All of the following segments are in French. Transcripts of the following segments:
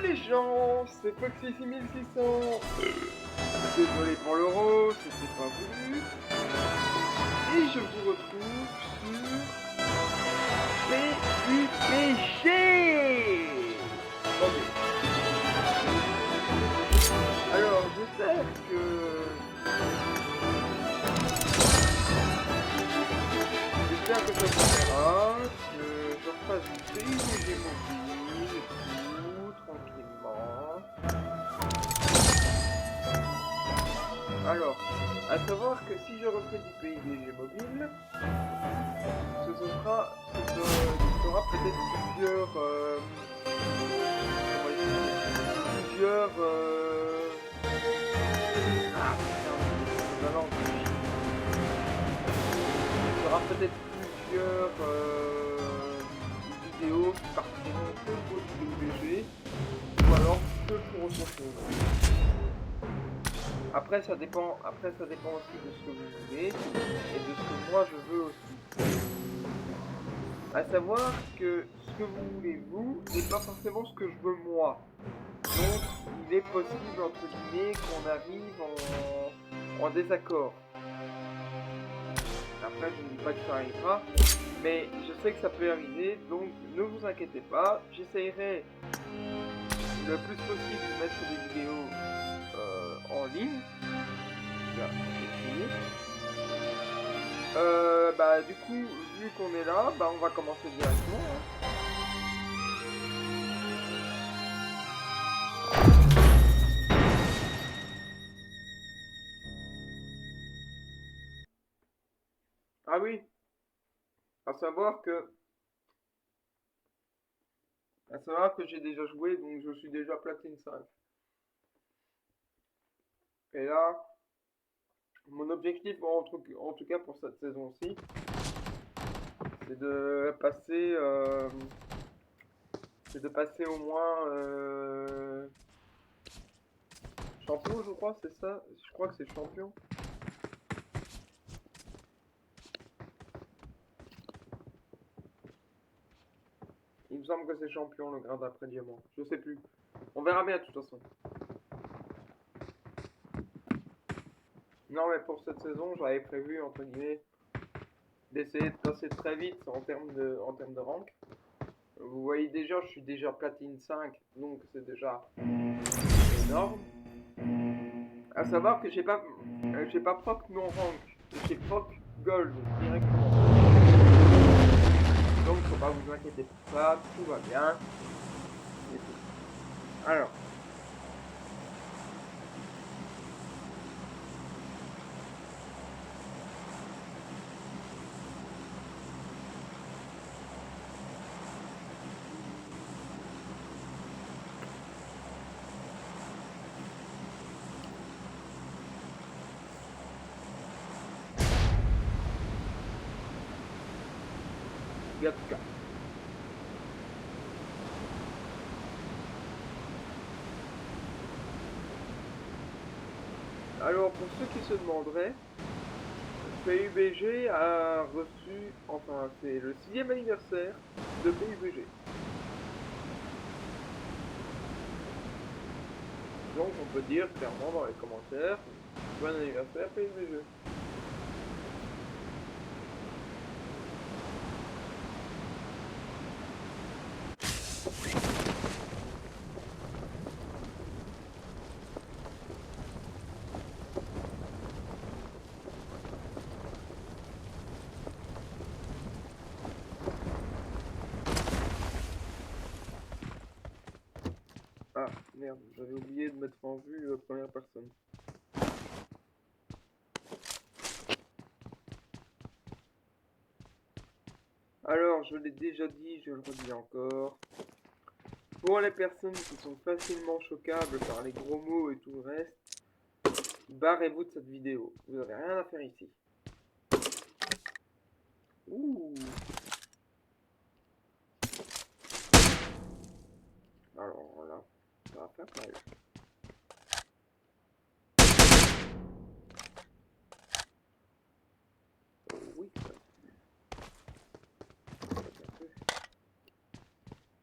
les gens, c'est Foxy 6600. Désolé pour l'euro, c'était pas voulu. Et je vous retrouve sur PUBG. Ok. Alors, j'espère que ça vous plaira, que je refasse du PUBG mobile et tout, tranquillement. Alors, à savoir que si je refais du PUBG mobile, ce sera peut-être plusieurs ah putain, la langue. Il y aura peut-être plusieurs vidéos qui partiront que pour du PUBG ou alors que pour autre chose. Après ça dépend aussi de ce que vous voulez et de ce que moi je veux aussi. À savoir que ce que vous voulez vous n'est pas forcément ce que je veux moi. Donc il est possible entre guillemets qu'on arrive en désaccord. Après je ne dis pas que ça arrivera, mais je sais que ça peut arriver, donc ne vous inquiétez pas, j'essayerai le plus possible de mettre des vidéos en ligne. Bah du coup, vu qu'on est là, bah on va commencer directement. Hein. Ah oui, à savoir que j'ai déjà joué, donc je suis déjà platine 5. Et là, mon objectif en tout cas pour cette saison-ci, c'est de passer au moins champion, je crois, c'est ça. Je crois que c'est champion. Il me semble que c'est champion le grade après diamant. Je sais plus. On verra bien de toute façon. Non mais pour cette saison, j'avais prévu entre guillemets d'essayer de passer très vite en termes de rank. Vous voyez déjà, je suis déjà platine 5, donc c'est déjà énorme. À savoir que j'ai pas proc non rank, j'ai proc gold directement. Donc faut pas vous inquiéter pour ça, tout va bien. Et tout. Alors. Gatka. Alors pour ceux qui se demanderaient, PUBG a reçu, enfin c'est le 6e anniversaire de PUBG. Donc on peut dire clairement dans les commentaires, bon anniversaire PUBG. Ah merde, j'avais oublié de mettre en vue première personne. Alors je l'ai déjà dit, je le redis encore. Pour les personnes qui sont facilement choquables par les gros mots et tout le reste, barrez-vous de cette vidéo. Vous n'avez rien à faire ici. Ouh. Alors là, ça va faire mal. Oh oui, ça.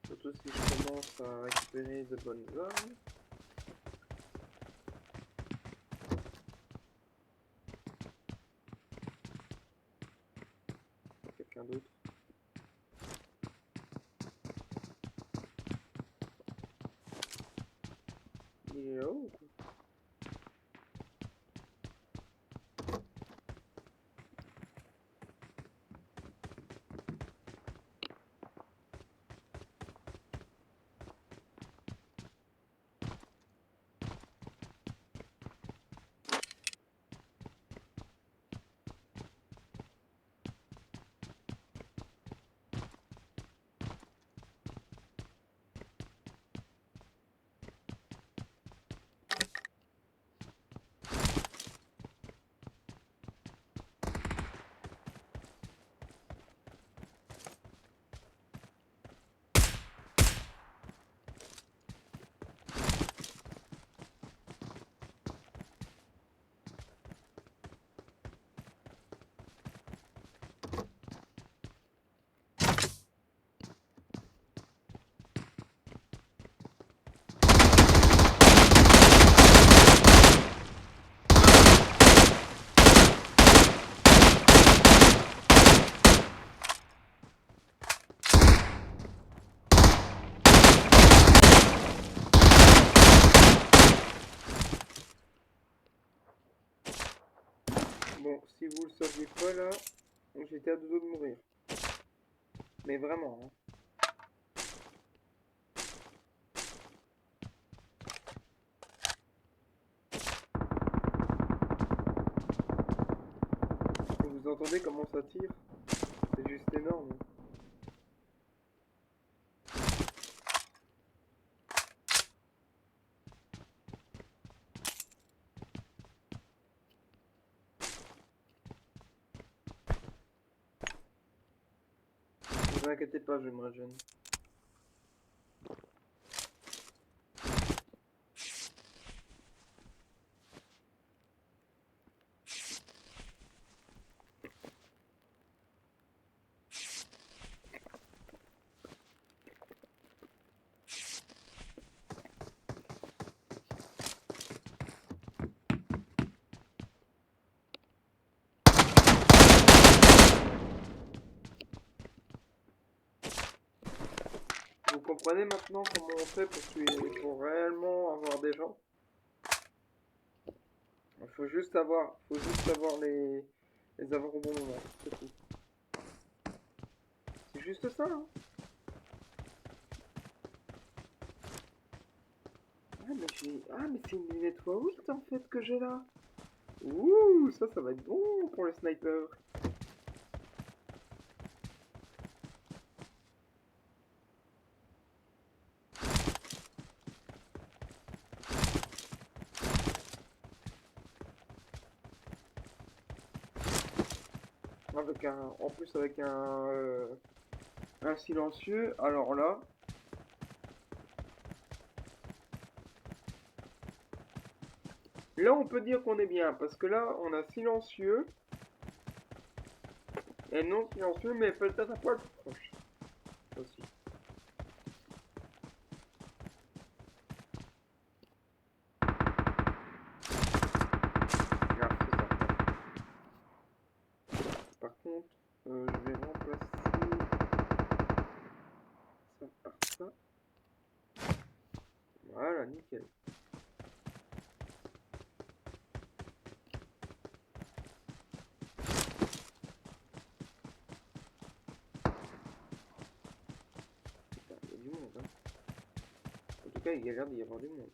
Surtout si je commence à récupérer de bonnes zones. Quelqu'un d'autre? Il est là-haut ou quoi? Bon, si vous le saviez pas là, j'étais à deux doigts de mourir. Mais vraiment, hein. Vous entendez comment ça tire? C'est juste énorme. Ne vous inquiétez pas, je me régène. Vous comprenez maintenant comment on fait pour réellement avoir des gens? Il faut juste avoir les avoir au bon moment, c'est tout. C'est juste ça, hein. Ah mais c'est une lunette x8 en fait que j'ai là. Ouh, ça va être bon pour le sniper. En plus avec un silencieux, alors là. Là on peut dire qu'on est bien, parce que là on a silencieux. Et non silencieux, mais peut-être un poil plus proche. Aussi. Ah, c'est ça. Par contre, je vais remplacer ça par ça. Voilà, nickel. Putain, il y a du monde, hein. En tout cas, il y a l'air d'y avoir du monde.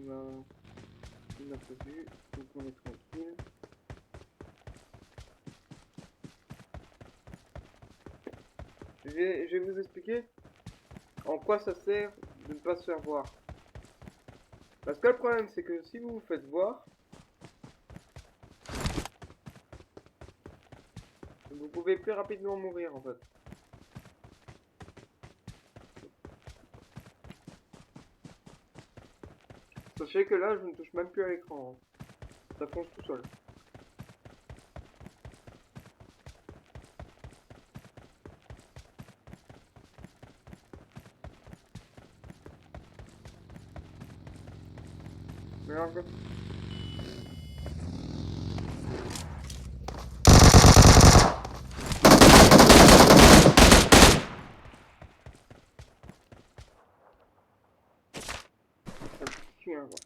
il m'a pas vu, donc on est tranquille. Je vais vous expliquer en quoi ça sert de ne pas se faire voir. Parce que le problème, c'est que si vous vous faites voir, vous pouvez plus rapidement mourir en fait. Sachez que là, je ne touche même plus à l'écran. Hein. Ça fonce tout seul. Merde. Ça me tue, hein, quoi.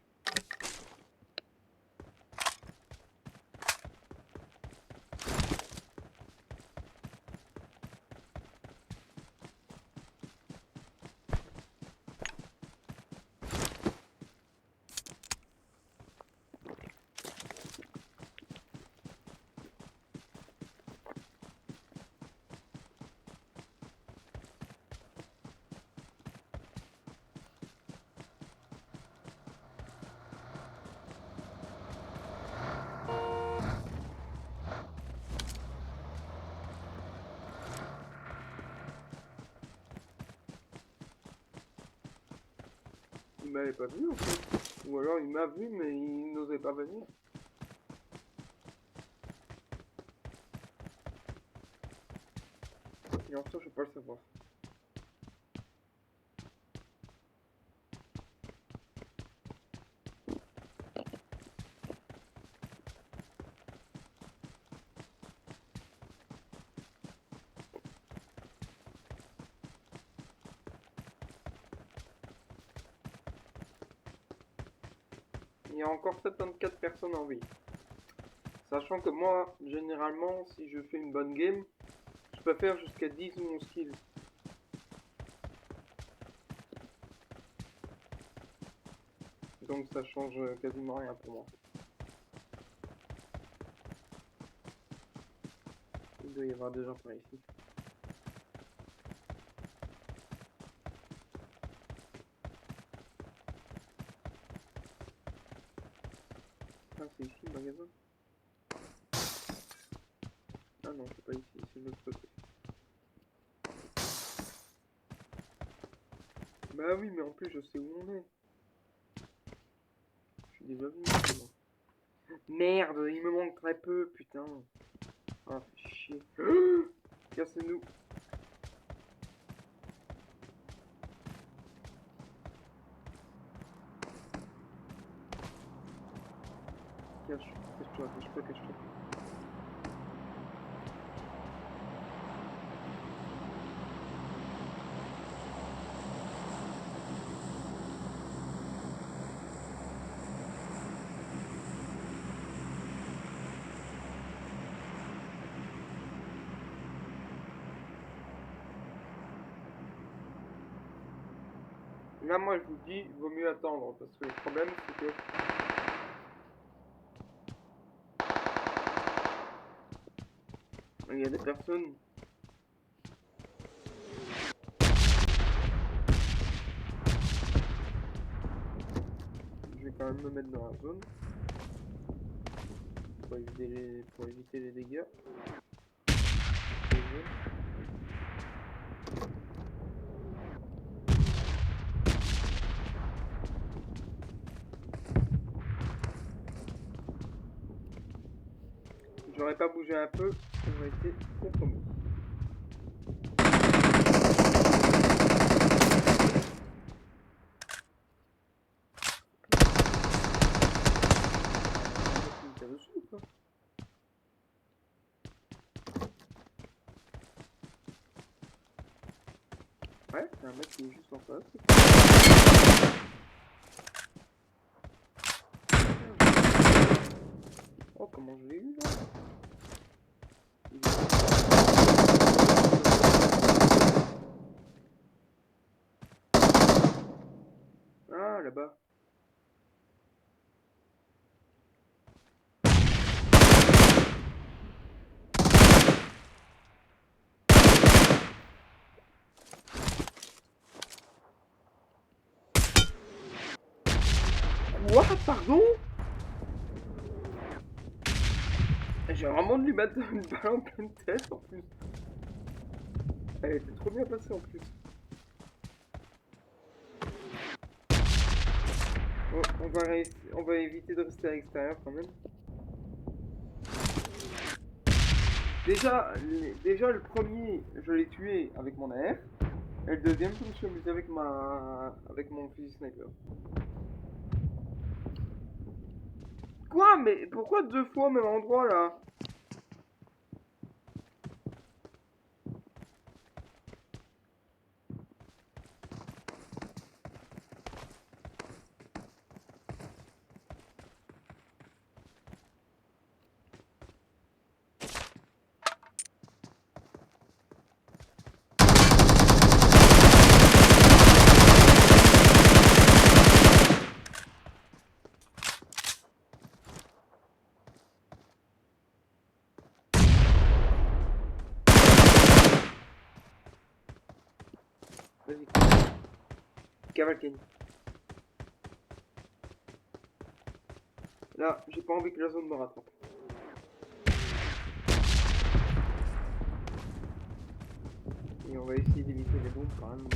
Il m'avait pas vu en fait. Ou alors il m'a vu mais il n'osait pas venir. Et en soi, je peux pas le savoir. Il y a encore 74 personnes en vie. Sachant que moi, généralement, si je fais une bonne game, je peux faire jusqu'à 10 ou 11 kills. Donc ça change quasiment rien pour moi. Il doit y avoir des gens par ici. Ah, c'est ici le magasin? Ah non, c'est pas ici, c'est de l'autre côté. Bah oui, mais en plus, je sais où on est. Je suis déjà venu ici, moi. Merde, il me manque très peu, putain. Ah, fait chier. Cassez-nous. Cache-toi, cache-toi, cache-toi. Là, moi, je vous dis, il vaut mieux attendre, parce que le problème, c'est que... Il y a des personnes... Je vais quand même me mettre dans la zone. Pour éviter les dégâts. J'aurais pas bougé un peu, j'aurais été contre moi. Il me tire dessus ou pas? Ouais, c'est un mec qui est juste en face. Oh, comment je l'ai eu là? Ah, là-bas. Quoi? Pardon? J'ai vraiment de lui mettre une balle en pleine tête en plus. Elle était trop bien passée en plus. Bon, on va éviter de rester à l'extérieur quand même. Déjà le premier, je l'ai tué avec mon AR. Et le deuxième, je me suis amusé avec mon fusil sniper. Quoi? Mais pourquoi deux fois au même endroit là? Vas-y, Cavalcani. Là, j'ai pas envie que la zone me rattrape. Et on va essayer d'éviter les bombes quand même.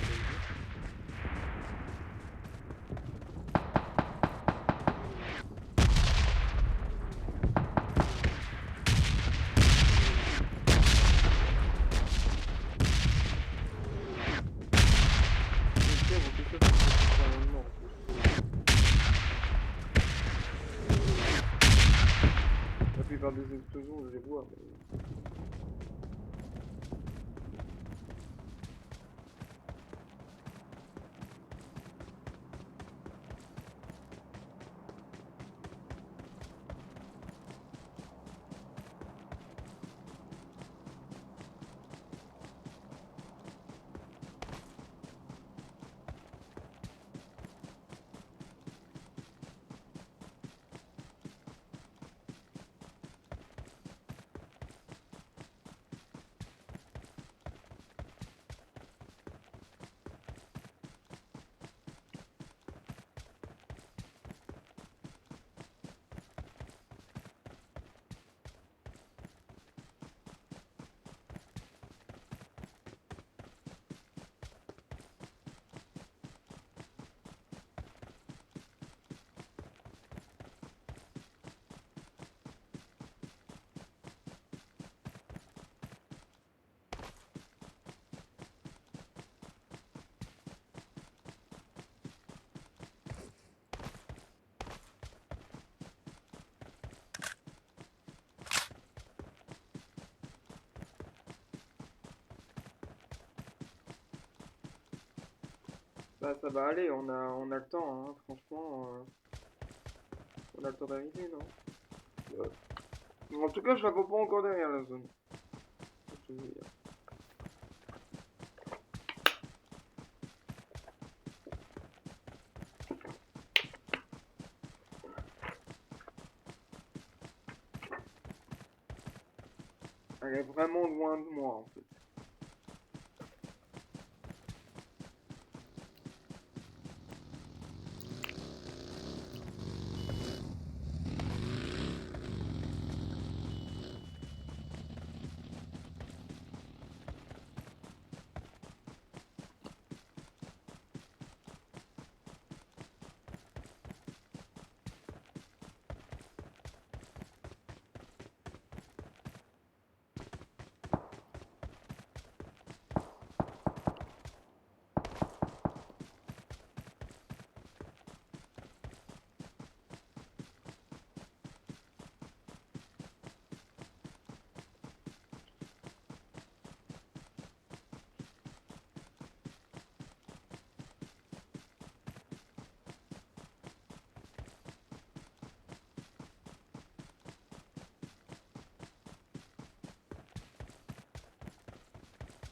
La plupart des explosions, je les vois. Mais... Bah ça va aller, on a le temps, hein, franchement. On a le temps d'arriver, non? En tout cas, je la vois pas encore derrière la zone. Je te dis. Elle est vraiment loin de moi en fait.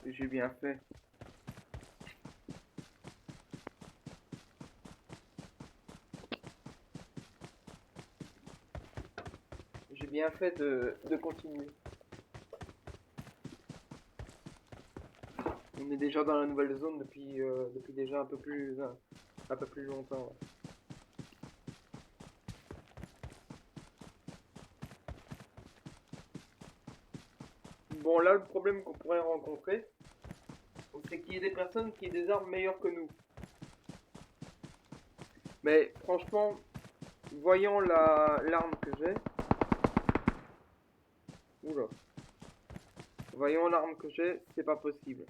Et j'ai bien fait. J'ai bien fait de continuer. On est déjà dans la nouvelle zone depuis déjà un peu plus longtemps. Ouais. Bon, là, le problème qu'on pourrait rencontrer, c'est qu'il y ait des personnes qui aient des armes meilleures que nous. Mais franchement, voyant l'arme que j'ai... Oula. Voyant l'arme que j'ai, c'est pas possible.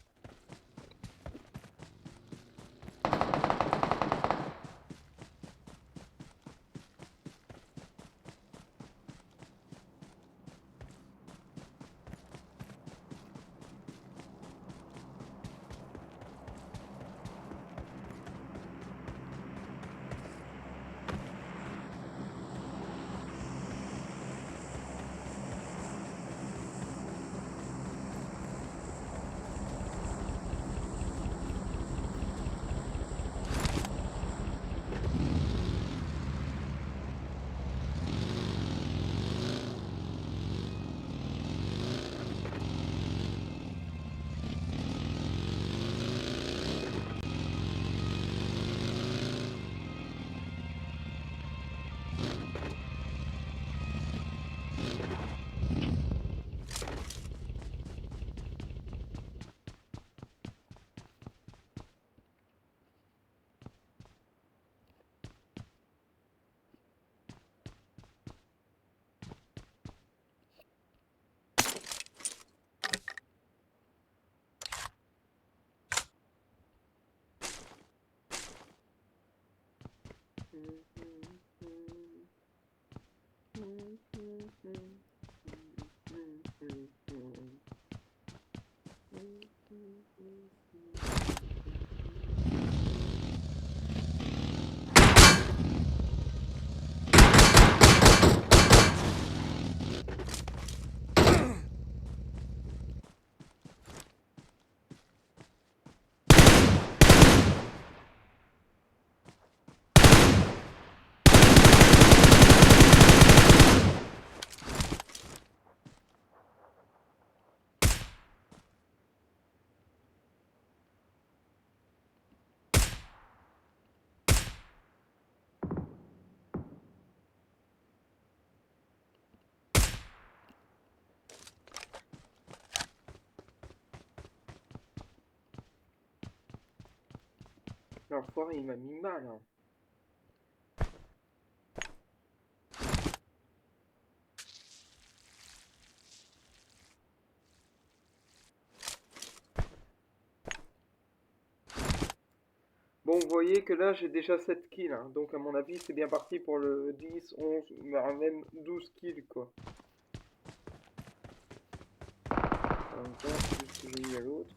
L'enfoiré, il m'a mis mal. Hein. Bon, vous voyez que là, j'ai déjà 7 kills. Hein. Donc, à mon avis, c'est bien parti pour le 10, 11, même 12 kills, quoi. En même temps, c'est juste que j'ai mis à l'autre.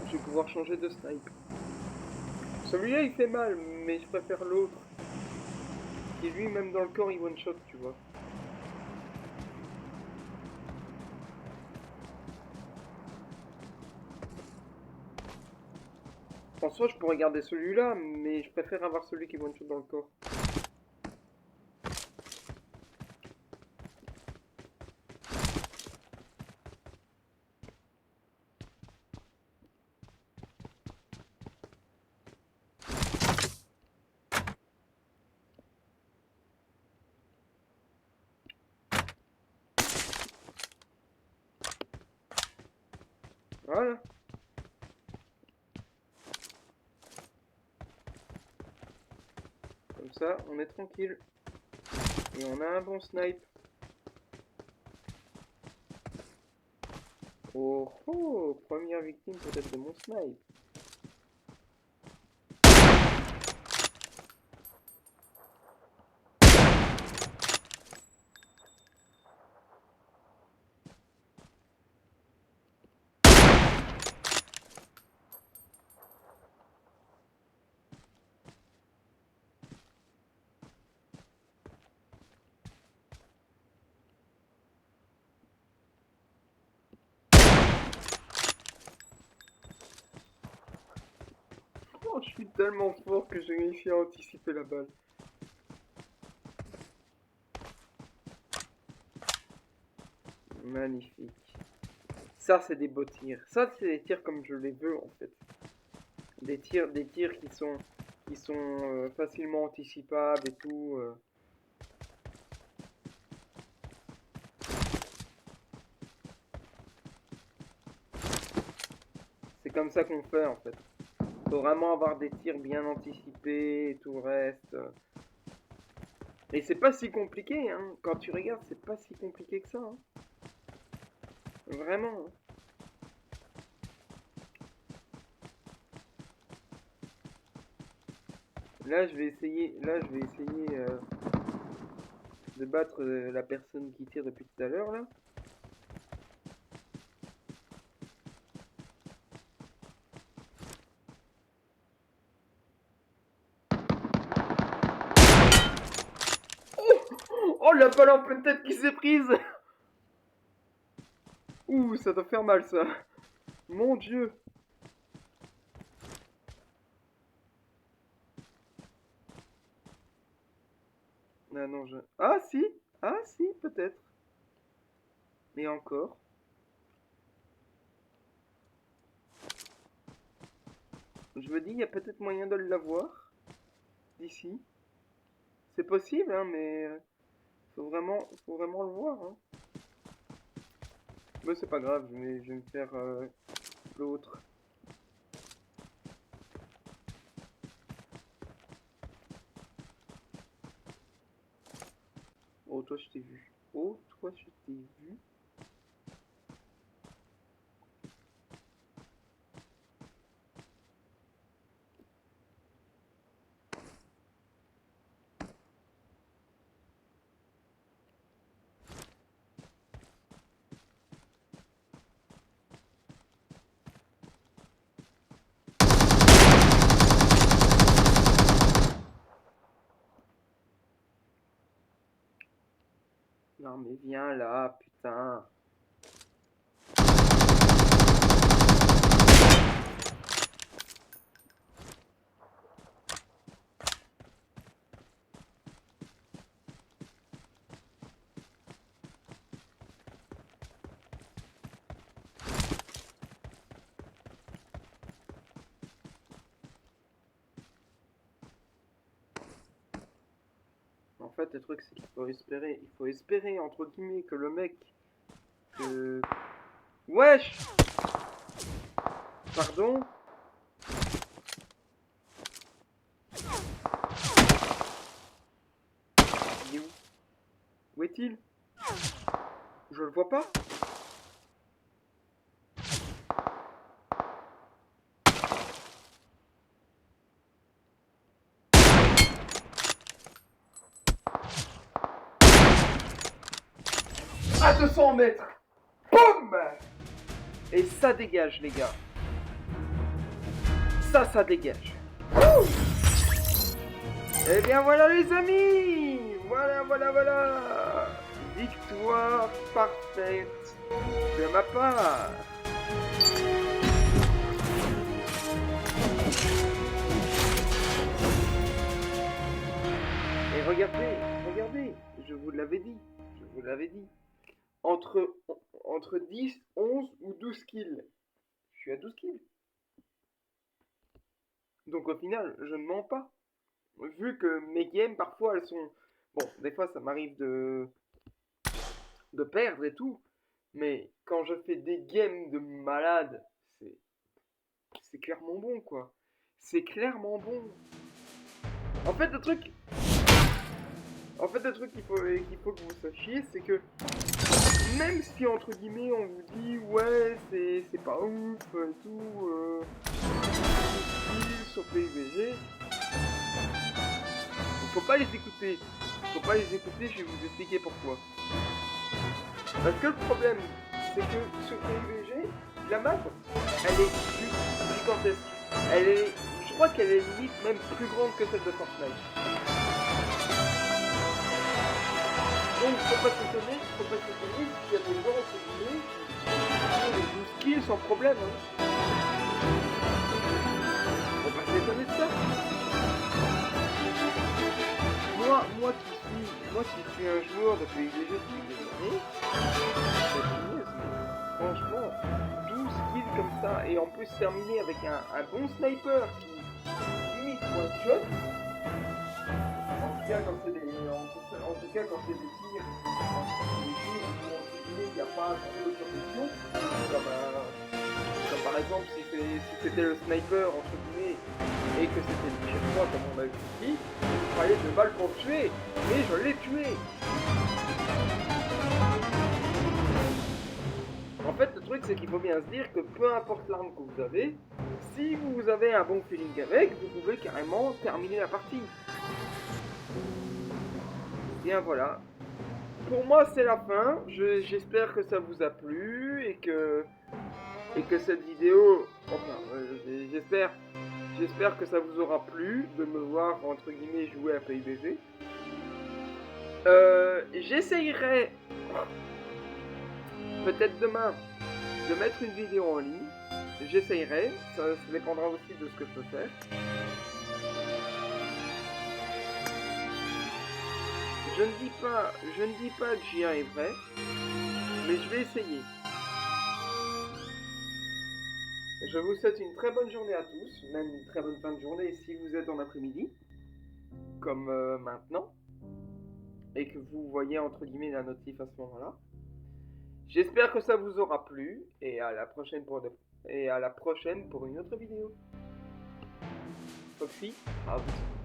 je vais pouvoir changer de snipe. Celui-là il fait mal, mais je préfère l'autre. Qui lui, même dans le corps, il one-shot, tu vois. En soi, je pourrais garder celui-là, mais je préfère avoir celui qui one-shot dans le corps. Voilà. Comme ça, on est tranquille. Et on a un bon snipe. Oh oh, première victime peut-être de mon snipe. Oh, je suis tellement fort que j'ai réussi à anticiper la balle. Magnifique. Ça, c'est des beaux tirs. Ça, c'est des tirs comme je les veux, en fait. Des tirs qui sont facilement anticipables et tout. C'est comme ça qu'on fait, en fait. Faut vraiment avoir des tirs bien anticipés et tout le reste. Et c'est pas si compliqué, hein. Quand tu regardes, c'est pas si compliqué que ça, hein. Vraiment. Hein. Là, je vais essayer de battre la personne qui tire depuis tout à l'heure, là. Oh, la balle en pleine tête qui s'est prise. Ouh, ça doit faire mal, ça. Mon Dieu. Ah non, je... Ah si. Ah si, peut-être. Mais encore. Je me dis, il y a peut-être moyen de l'avoir. D'ici. C'est possible, hein, mais... faut vraiment le voir, hein. Mais c'est pas grave, je vais me faire l'autre. Oh, toi, je t'ai vu. Oh, toi, je t'ai vu. Non, mais viens là, putain. En fait, le truc, c'est qu'il faut espérer, entre guillemets, que le mec... Que... Wesh! Pardon? Il est où? Où est-il? Je le vois pas? À 200 mètres! Boum! Et ça dégage, les gars. ça dégage. Et bien voilà les amis. Voilà. Victoire parfaite de ma part. Et regardez, je vous l'avais dit. Entre 10, 11 ou 12 kills. Je suis à 12 kills. Donc au final, je ne mens pas. Vu que mes games, parfois, elles sont... Bon, des fois, ça m'arrive de perdre et tout. Mais quand je fais des games de malade, c'est clairement bon, quoi. C'est clairement bon. En fait, le truc qu'il faut que vous sachiez, c'est que même si entre guillemets on vous dit ouais c'est pas ouf et tout sur PUBG, faut pas les écouter. Je vais vous expliquer pourquoi. Parce que le problème, c'est que sur PUBG, la map, elle est juste gigantesque. Je crois qu'elle est limite même plus grande que celle de Fortnite. Donc faut pas s'étonner s'il y a des gens entre guillemets qui ont les 12 kills sans problème. Hein. Faut pas s'étonner de ça. Moi qui suis un joueur de PUBG depuis des années, franchement, 12 kills comme ça, et en plus terminer avec un bon sniper qui limite one shot. En tout cas quand c'est des tirs, où il n'y a pas trop de protection, comme par exemple si c'était le sniper entre guillemets et que c'était le chez moi comme on a vu ici, il fallait 2 balles pour le tuer, mais je l'ai tué. En fait le truc c'est qu'il faut bien se dire que peu importe l'arme que vous avez, si vous avez un bon feeling avec, vous pouvez carrément terminer la partie. Bien voilà. Pour moi c'est la fin, j'espère que ça vous a plu et que cette vidéo, enfin j'espère que ça vous aura plu de me voir entre guillemets jouer à PUBG. J'essayerai peut-être demain de mettre une vidéo en ligne. J'essayerai, ça dépendra aussi de ce que je peux faire. Je ne dis pas que j'y arriverai, mais je vais essayer. Je vous souhaite une très bonne journée à tous, même une très bonne fin de journée si vous êtes en après-midi, comme maintenant, et que vous voyez entre guillemets la notif à ce moment-là. J'espère que ça vous aura plu, et à la prochaine pour une autre vidéo. Foxy, à vous.